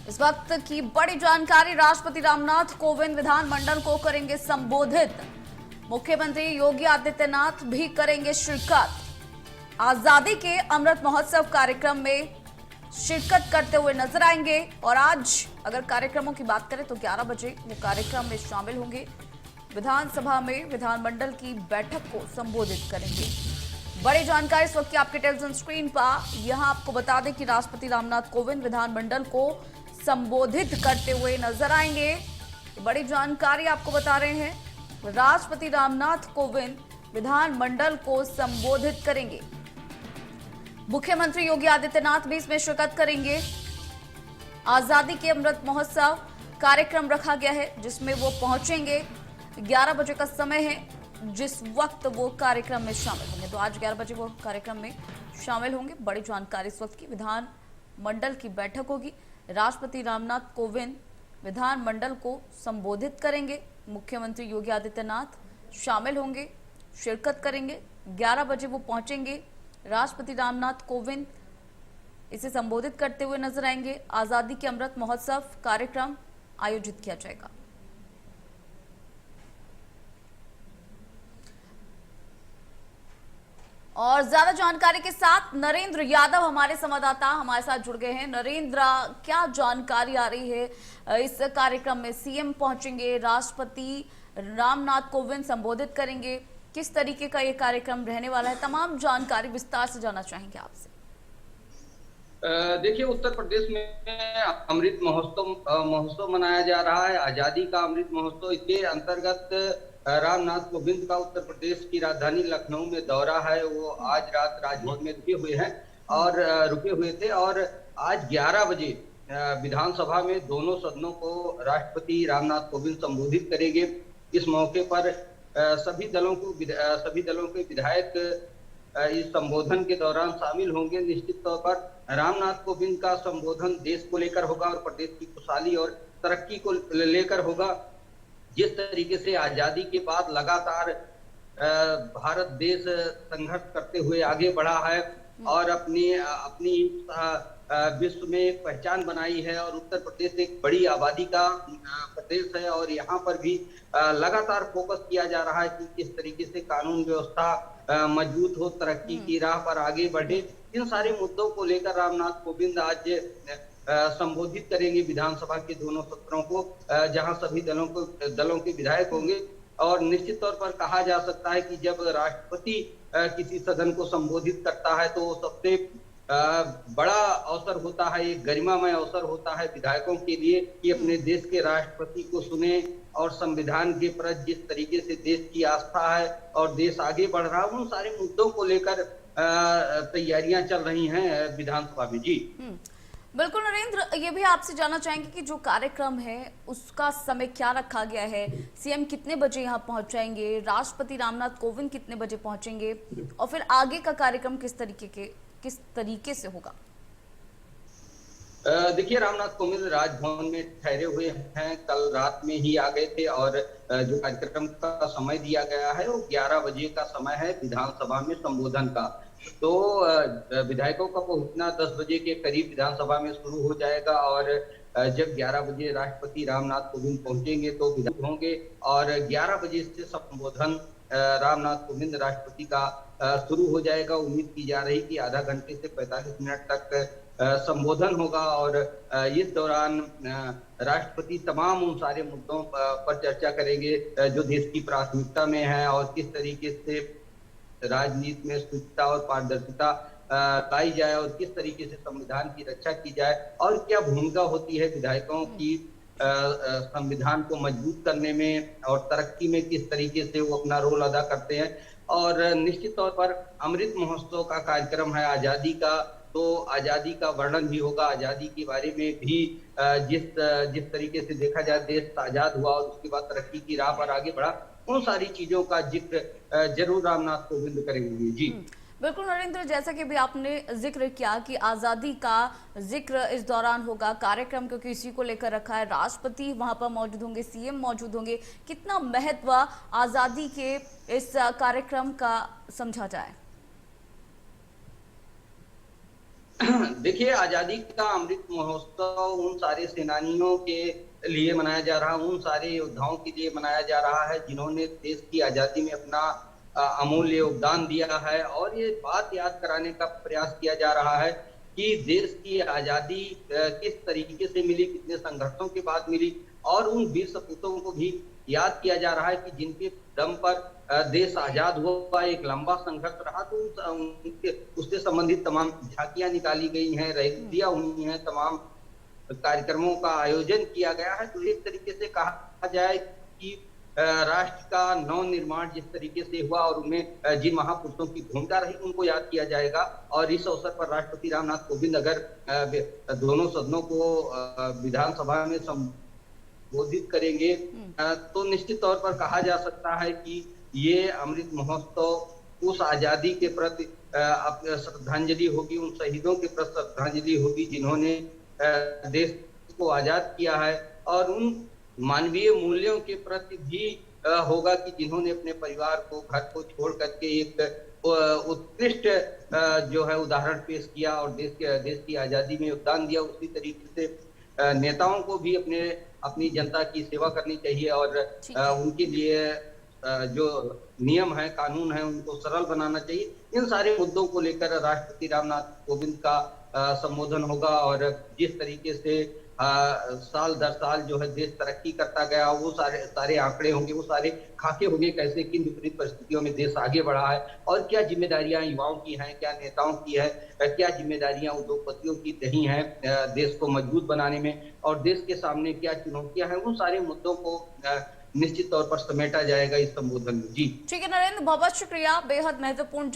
इस वक्त की बड़ी जानकारी, राष्ट्रपति रामनाथ कोविंद विधानमंडल को करेंगे संबोधित। मुख्यमंत्री योगी आदित्यनाथ भी करेंगे शिरकत। आजादी के अमृत महोत्सव कार्यक्रम में शिरकत करते हुए नजर आएंगे। और आज अगर कार्यक्रमों की बात करें तो 11 बजे वो कार्यक्रम में शामिल होंगे। विधानसभा में विधानमंडल की बैठक को संबोधित करेंगे। बड़ी जानकारी इस वक्त की आपके टेलीविजन स्क्रीन पर। यहां आपको बता दें कि राष्ट्रपति रामनाथ कोविंद विधानमंडल को संबोधित करते हुए नजर आएंगे। बड़ी जानकारी आपको बता रहे हैं, राष्ट्रपति रामनाथ कोविंद विधानमंडल को संबोधित करेंगे। मुख्यमंत्री योगी आदित्यनाथ भी इसमें शिरकत करेंगे। आजादी के अमृत महोत्सव कार्यक्रम रखा गया है जिसमें वो पहुंचेंगे। 11 बजे का समय है जिस वक्त वो कार्यक्रम में शामिल होंगे। तो आज 11 बजे वो कार्यक्रम में शामिल होंगे। बड़ी जानकारी इस वक्त की, विधानमंडल की बैठक होगी। राष्ट्रपति रामनाथ कोविंद विधानमंडल को संबोधित करेंगे। मुख्यमंत्री योगी आदित्यनाथ शामिल होंगे, शिरकत करेंगे। 11 बजे वो पहुंचेंगे। राष्ट्रपति रामनाथ कोविंद इसे संबोधित करते हुए नजर आएंगे। आजादी के अमृत महोत्सव कार्यक्रम आयोजित किया जाएगा। और ज्यादा जानकारी के साथ नरेंद्र यादव हमारे संवाददाता हमारे साथ जुड़ गए हैं। नरेंद्र, क्या जानकारी आ रही है इस कार्यक्रम में? सीएम पहुंचेंगे, राष्ट्रपति रामनाथ कोविंद संबोधित करेंगे, किस तरीके का ये कार्यक्रम रहने वाला है? तमाम जानकारी विस्तार से जानना चाहेंगे आपसे। देखिए, उत्तर प्रदेश में अमृत महोत्सव मनाया जा रहा है। आजादी का अमृत महोत्सव, इसके अंतर्गत रामनाथ कोविंद का उत्तर प्रदेश की राजधानी लखनऊ में दौरा है। वो आज रात राजभवन में रुके हुए थे और आज 11 बजे विधानसभा में दोनों सदनों को राष्ट्रपति रामनाथ कोविंद संबोधित करेंगे। इस मौके पर सभी दलों के विधायक इस संबोधन के दौरान शामिल होंगे। निश्चित तौर पर रामनाथ कोविंद का संबोधन देश को लेकर होगा और प्रदेश की खुशहाली और तरक्की को लेकर होगा। जिस तरीके से आजादी के बाद लगातार भारत देश संघर्ष करते हुए आगे बढ़ा है और अपनी विश्व में एक पहचान बनाई है, और उत्तर प्रदेश एक बड़ी आबादी का प्रदेश है और यहाँ पर भी लगातार फोकस किया जा रहा है कि किस तरीके से कानून व्यवस्था मजबूत हो, तरक्की की राह पर आगे बढ़े। इन सारे मुद्दों को लेकर रामनाथ कोविंद आज संबोधित करेंगे विधानसभा के दोनों सत्रों को, जहां सभी दलों के विधायक होंगे। और निश्चित तौर पर कहा जा सकता है कि जब राष्ट्रपति किसी सदन को संबोधित करता है तो सबसे बड़ा अवसर होता है, एक गरिमामय अवसर होता है विधायकों के लिए कि अपने देश के राष्ट्रपति को सुने और संविधान के प्रति जिस तरीके से देश की आस्था है और देश आगे बढ़ रहा है, उन सारे मुद्दों को लेकर तैयारियां चल रही हैं विधानसभा में। जी बिल्कुल नरेंद्र, ये भी आपसे जानना चाहेंगे कि जो कार्यक्रम है उसका समय क्या रखा गया है? सीएम कितने बजे यहाँ पहुंच जाएंगे? राष्ट्रपति रामनाथ कोविंद कितने बजे पहुंचेंगे? और फिर आगे का कार्यक्रम किस तरीके से होगा? देखिए, रामनाथ कोविंद राजभवन में ठहरे हुए हैं, कल रात में ही आ गए थे और जो कार्यक्रम का समय दिया गया है वो 11 बजे का समय है विधानसभा में संबोधन का। तो विधायकों का पहुंचना 10 बजे के करीब विधानसभा में शुरू हो जाएगा और जब 11 बजे राष्ट्रपति रामनाथ कोविंद पहुंचेंगे तो विधान होंगे और 11 बजे से संबोधन रामनाथ कोविंद राष्ट्रपति का शुरू हो जाएगा। उम्मीद की जा रही कि आधा घंटे से 45 मिनट तक संबोधन होगा और इस दौरान राष्ट्रपति तमाम उन सारे मुद्दों पर चर्चा करेंगे जो देश की प्राथमिकता में है और किस तरीके से राजनीति में शुचिता और पारदर्शिता लाई जाए और किस तरीके से संविधान की रक्षा की जाए और क्या भूमिका होती है विधायकों की संविधान को मजबूत करने में और तरक्की में, किस तरीके से वो अपना रोल अदा करते हैं। और निश्चित तौर पर अमृत महोत्सव का कार्यक्रम है आजादी का, तो आजादी का वर्णन भी होगा, आजादी के बारे में भी जिस तरीके से देखा जाए देश आजाद हुआ और उसके बाद तरक्की की राह पर आगे बढ़ा, उन सारी चीजों का जिक्र जरूर रामनाथ कोविंद करेंगे। जी बिल्कुल नरेंद्र, जैसा कि भी आपने जिक्र किया कि आजादी का जिक्र इस दौरान होगा कार्यक्रम, क्योंकि इसी को लेकर रखा है। राष्ट्रपति वहां पर मौजूद होंगे, सीएम मौजूद होंगे। कितना महत्व आजादी के इस कार्यक्रम का समझा जाए? देखिए, आजादी का अमृत महोत्सव उन सारे सेनानियों के लिए मनाया जा रहा है, उन सारे योद्धाओं के लिए मनाया जा रहा है जिन्होंने देश की आजादी में अपना अमूल्य योगदान दिया है। और ये बात याद कराने का प्रयास किया जा रहा है कि देश की आजादी किस तरीके से मिली, कितने संघर्षों के बाद मिली, और उन वीर सपूतों को भी याद किया जा रहा है कि जिनके दम पर देश आजाद हुआ। एक लंबा संघर्ष रहा, तो उससे संबंधित तमाम झांकियां निकाली गई हैं, रैलियां हुई हैं, तमाम कार्यक्रमों का आयोजन किया गया है। तो एक तरीके से कहा जाए कि राष्ट्र का नव निर्माण जिस तरीके से हुआ और उनमें जिन महापुरुषों की भूमिका रही उनको याद किया जाएगा। और इस अवसर पर राष्ट्रपति रामनाथ कोविंद अगर दोनों सदनों को विधानसभा में संबोधित करेंगे तो निश्चित तौर पर कहा जा सकता है कि ये अमृत महोत्सव उस आजादी के प्रति श्रद्धांजलि होगी, उन शहीदों के प्रति श्रद्धांजलि होगी जिन्होंने देश को आजाद किया है, और उन मानवीय मूल्यों के प्रति भी होगा कि जिन्होंने अपने परिवार को, घर को छोड़ करके एक उत्कृष्ट जो है उदाहरण पेश किया और देश की आजादी में योगदान दिया। उसी तरीके से नेताओं को भी अपनी जनता की सेवा करनी चाहिए और उनके लिए जो नियम है, कानून है, उनको सरल बनाना चाहिए। इन सारे मुद्दों को लेकर राष्ट्रपति रामनाथ कोविंद का संबोधन होगा। और जिस तरीके से साल दर साल जो है देश तरक्की करता गया, वो सारे आंकड़े होंगे, वो सारे खाके होंगे, कैसे किन विपरीत परिस्थितियों में देश आगे बढ़ा है और क्या जिम्मेदारियां युवाओं की हैं, क्या नेताओं की है, क्या जिम्मेदारियां उद्योगपतियों की नहीं है देश को मजबूत बनाने में, और देश के सामने क्या चुनौतियां हैं। उन सारे मुद्दों को निश्चित तौर पर समेटा जाएगा इस संबोधन में। जी ठीक है नरेंद्र, बहुत बहुत शुक्रिया, बेहद महत्वपूर्ण